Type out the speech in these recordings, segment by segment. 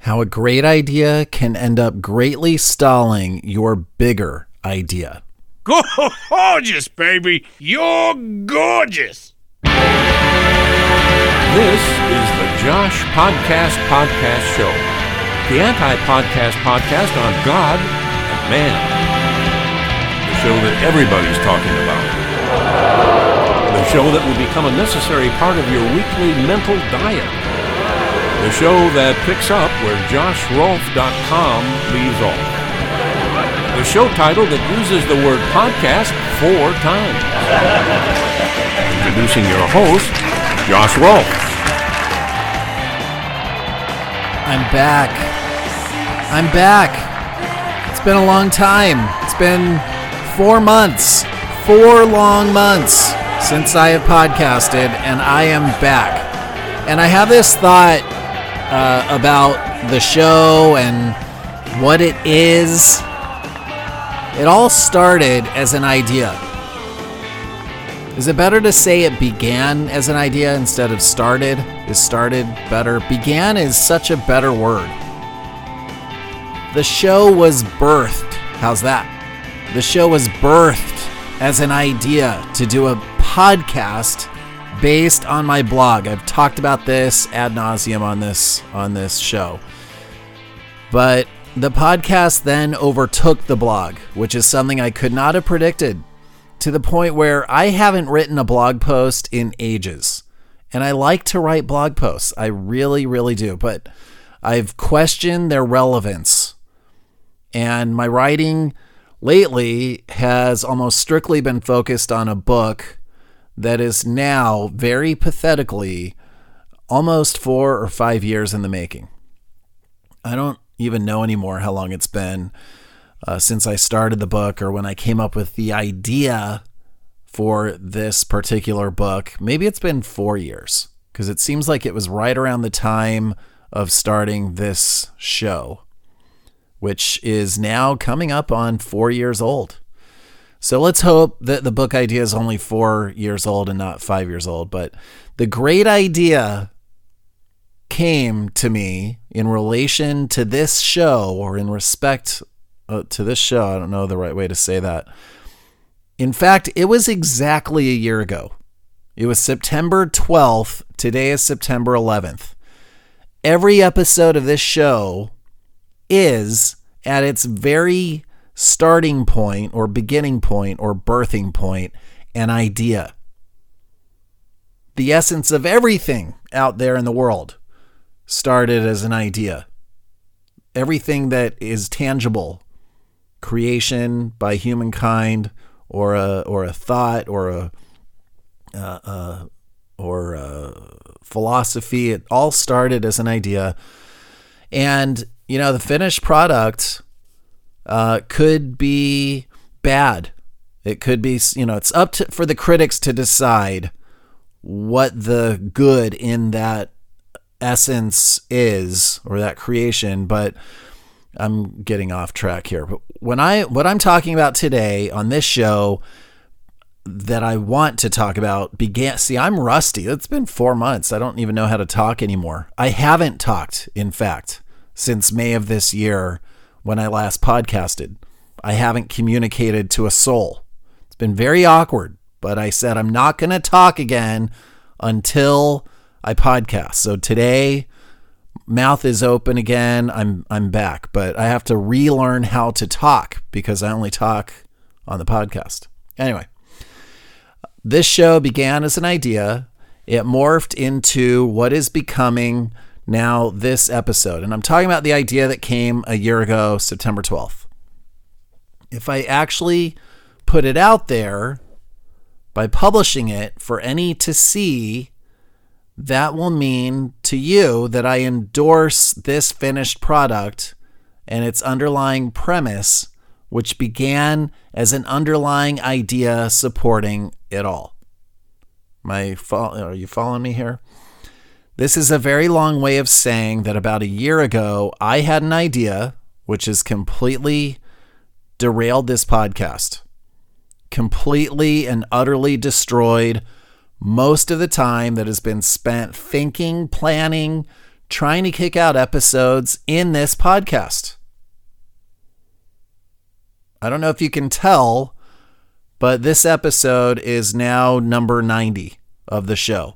How a great idea can end up greatly stalling your bigger idea. Gorgeous, baby. You're gorgeous. This is the Josh Podcast Show, the anti-podcast podcast on God and man. The show that everybody's talking about. The show that will become a necessary part of your weekly mental diet. The show that picks up where JoshRolfe.com leaves off. The show title that uses the word podcast 4 times. Introducing your host, Josh Rolfe. I'm back. It's been a long time. It's been 4 months. 4 long months since I have podcasted, and I am back. And I have this thought about the show and what it is. It all started as an idea. Is it better to say it began as an idea instead of started? Is started better? Began is such a better word. The show was birthed. How's that? The show was birthed as an idea to do a podcast based on my blog. I've talked about this ad nauseum on this show. But the podcast then overtook the blog, which is something I could not have predicted, to the point where I haven't written a blog post in ages. And I like to write blog posts. I really, really do. But I've questioned their relevance. And my writing lately has almost strictly been focused on a book that is now, very pathetically, almost 4 or 5 years in the making. I don't even know anymore how long it's been since I started the book or when I came up with the idea for this particular book. Maybe it's been 4 years, because it seems like it was right around the time of starting this show, which is now coming up on 4 years old. So let's hope that the book idea is only 4 years old and not 5 years old. But the great idea came to me in relation to this show, or in respect to this show. I don't know the right way to say that. In fact, it was exactly a year ago. It was September 12th. Today is September 11th. Every episode of this show is at its very starting point or beginning point or birthing point, an idea. The essence of everything out there in the world started as an idea. Everything that is tangible, creation by humankind, or a thought, or a philosophy, it all started as an idea. And the finished product could be bad. It could be, it's up for the critics to decide what the good in that essence is, or that creation. But I'm getting off track here. But what I'm talking about today on this show that I want to talk about I'm rusty. It's been 4 months. I don't even know how to talk anymore. I haven't talked, in fact, since May of this year, when I last podcasted. I haven't communicated to a soul. It's been very awkward, but I said I'm not going to talk again until I podcast. So today, mouth is open again. I'm back, but I have to relearn how to talk because I only talk on the podcast. Anyway, this show began as an idea. It morphed into what is becoming now this episode. And I'm talking about the idea that came a year ago, September 12th. If I actually put it out there by publishing it for any to see, that will mean to you that I endorse this finished product and its underlying premise, which began as an underlying idea supporting it all. Are you following me here? This is a very long way of saying that about a year ago, I had an idea which has completely derailed this podcast, completely and utterly destroyed most of the time that has been spent thinking, planning, trying to kick out episodes in this podcast. I don't know if you can tell, but this episode is now number 90 of the show.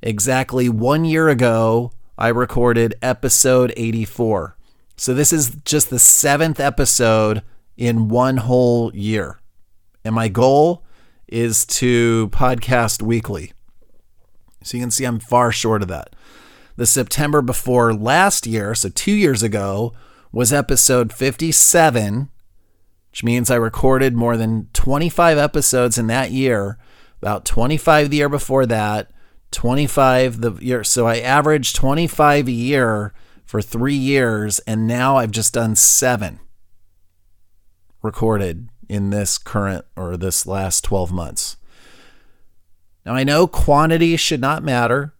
Exactly 1 year ago, I recorded episode 84. So this is just the 7th episode in one whole year. And my goal is to podcast weekly. So you can see I'm far short of that. The September before last year, so 2 years ago, was episode 57, which means I recorded more than 25 episodes in that year, about 25 the year before that, 25 the year. So I averaged 25 a year for 3 years, and now I've just done 7 recorded in this current or this last 12 months. Now I know quantity should not matter.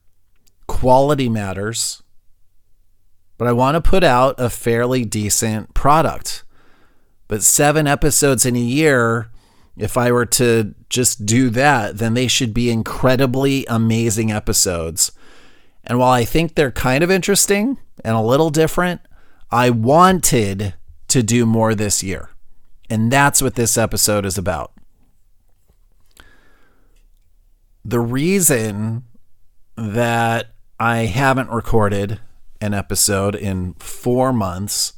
Quality matters. But I want to put out a fairly decent product. But 7 episodes in a year, if I were to just do that, then they should be incredibly amazing episodes. And while I think they're kind of interesting and a little different, I wanted to do more this year. And that's what this episode is about. The reason that I haven't recorded an episode in 4 months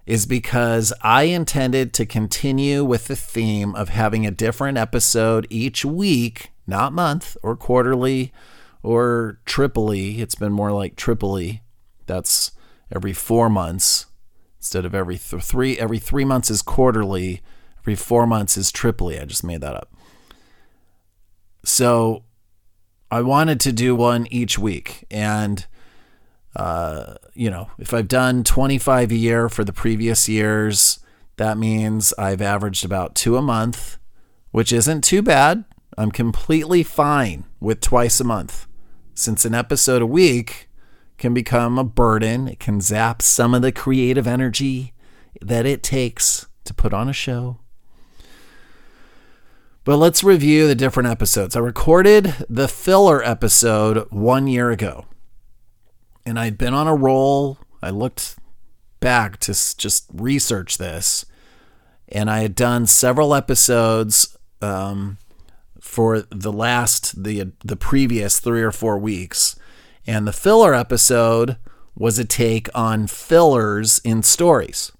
is because I intended to continue with the theme of having a different episode each week, not month or quarterly or triply. It's been more like triply. That's every 4 months instead of every 3. Every 3 months is quarterly. Every 4 months is triply. I just made that up. So I wanted to do one each week. And, if I've done 25 a year for the previous years, that means I've averaged about 2 a month, which isn't too bad. I'm completely fine with twice a month. Since an episode a week can become a burden, it can zap some of the creative energy that it takes to put on a show. But let's review the different episodes. I recorded the filler episode 1 year ago. And I'd been on a roll. I looked back to just research this. And I had done several episodes for the previous 3 or 4 weeks. And the filler episode was a take on fillers in stories.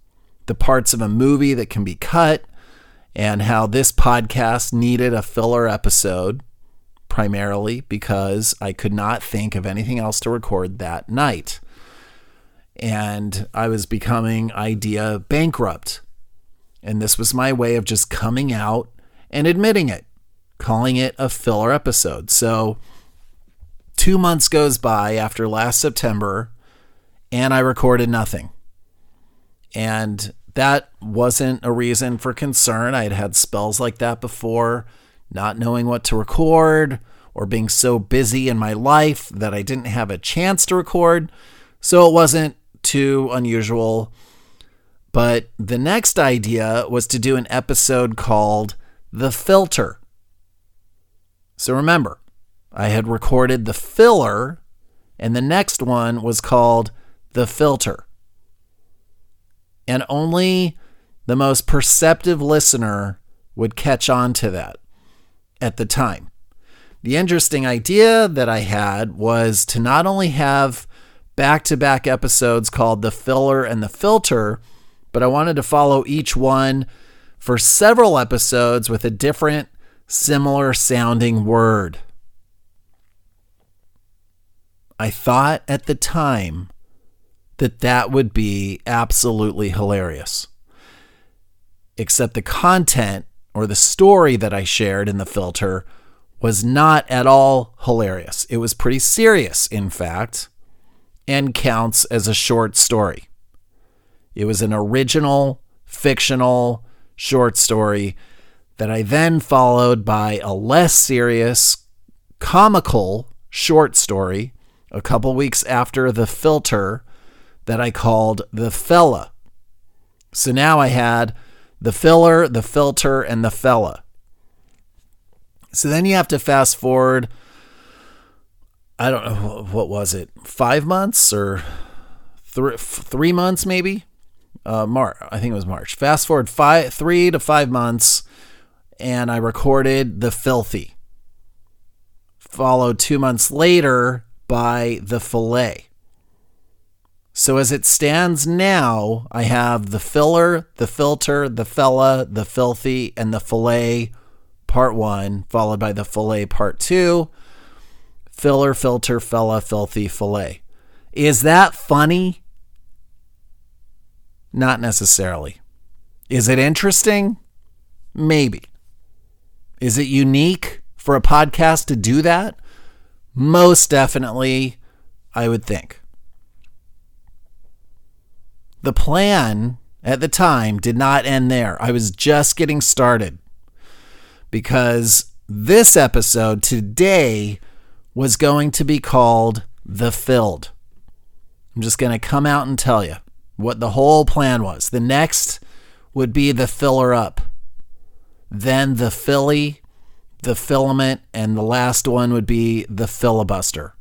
The parts of a movie that can be cut, and how this podcast needed a filler episode, primarily because I could not think of anything else to record that night. And I was becoming idea bankrupt. And this was my way of just coming out and admitting it, calling it a filler episode. So 2 months goes by after last September, and I recorded nothing. And that wasn't a reason for concern. I had had spells like that before, not knowing what to record or being so busy in my life that I didn't have a chance to record. So it wasn't too unusual. But the next idea was to do an episode called The Filter. So remember, I had recorded the filler, and the next one was called The Filter. And only the most perceptive listener would catch on to that at the time. The interesting idea that I had was to not only have back-to-back episodes called The Filler and The Filter, but I wanted to follow each one for several episodes with a different, similar sounding word. I thought at the time that would be absolutely hilarious. Except the content or the story that I shared in The Filter was not at all hilarious. It was pretty serious, in fact, and counts as a short story. It was an original, fictional short story that I then followed by a less serious, comical short story a couple weeks after The Filter that I called The Fella. So now I had The Filler, The Filter, and The Fella. So then you have to fast forward I don't know, what was it? 5 months or 3 months maybe? I think it was March. Fast forward 3 to 5 months, and I recorded The Filthy. Followed 2 months later by The Fillet. So as it stands now, I have The Filler, The Filter, The Fella, The Filthy, and The Fillet Part 1, followed by The Fillet Part 2. Filler, Filter, Fella, Filthy, Fillet. Is that funny? Not necessarily. Is it interesting? Maybe. Is it unique for a podcast to do that? Most definitely, I would think. The plan at the time did not end there. I was just getting started because this episode today was going to be called The Filled. I'm just going to come out and tell you what the whole plan was. The next would be the filler up, then the filly, the filament, and the last one would be the filibuster.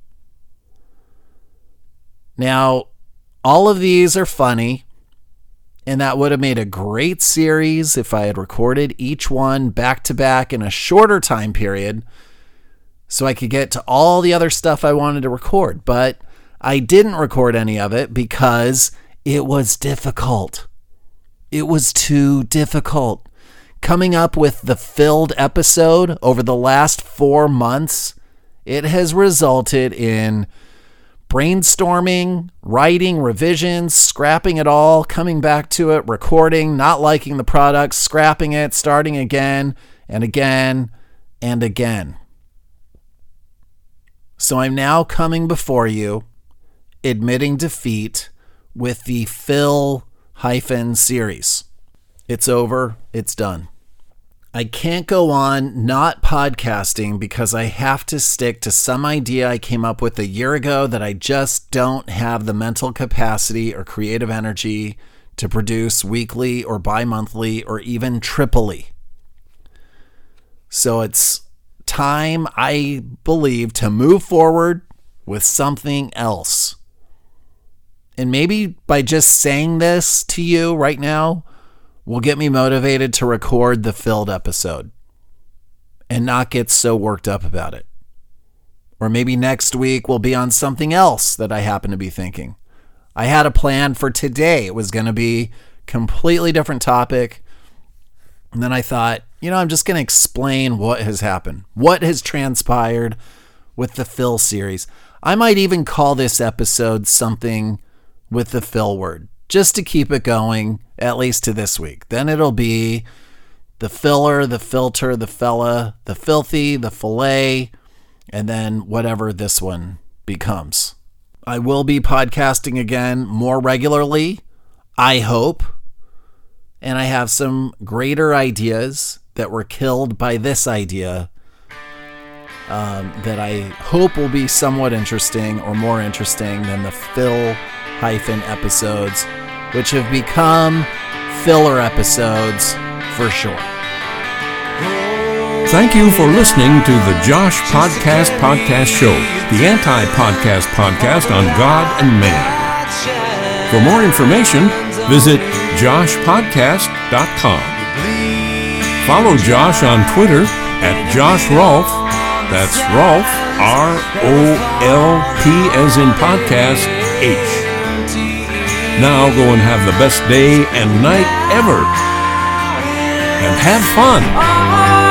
Now, all of these are funny, and that would have made a great series if I had recorded each one back to back in a shorter time period so I could get to all the other stuff I wanted to record. But I didn't record any of it because it was difficult. It was too difficult. Coming up with the filled episode over the last 4 months, it has resulted in brainstorming, writing, revisions, scrapping it all, coming back to it, recording, not liking the product, scrapping it, starting again and again and again. So I'm now coming before you, admitting defeat with the Fill series. It's over. It's done. I can't go on not podcasting because I have to stick to some idea I came up with a year ago that I just don't have the mental capacity or creative energy to produce weekly or bi-monthly or even triply. So it's time, I believe, to move forward with something else. And maybe by just saying this to you right now will get me motivated to record the filled episode and not get so worked up about it. Or maybe next week we'll be on something else that I happen to be thinking. I had a plan for today. It was going to be completely different topic. And then I thought, I'm just going to explain what has happened, what has transpired with the Fill series. I might even call this episode something with the fill word, just to keep it going, at least to this week. Then it'll be the filler, the filter, the fella, the filthy, the fillet, and then whatever this one becomes. I will be podcasting again more regularly, I hope. And I have some greater ideas that were killed by this idea that I hope will be somewhat interesting or more interesting than the Fill episodes, which have become filler episodes for sure. Thank you for listening to the Josh Podcast Show, the anti-podcast podcast on God and man. For more information, visit joshpodcast.com. Follow Josh on Twitter at JoshRolf. That's Rolf, R-O-L-P as in podcast, H. Now go and have the best day and night ever. And have fun.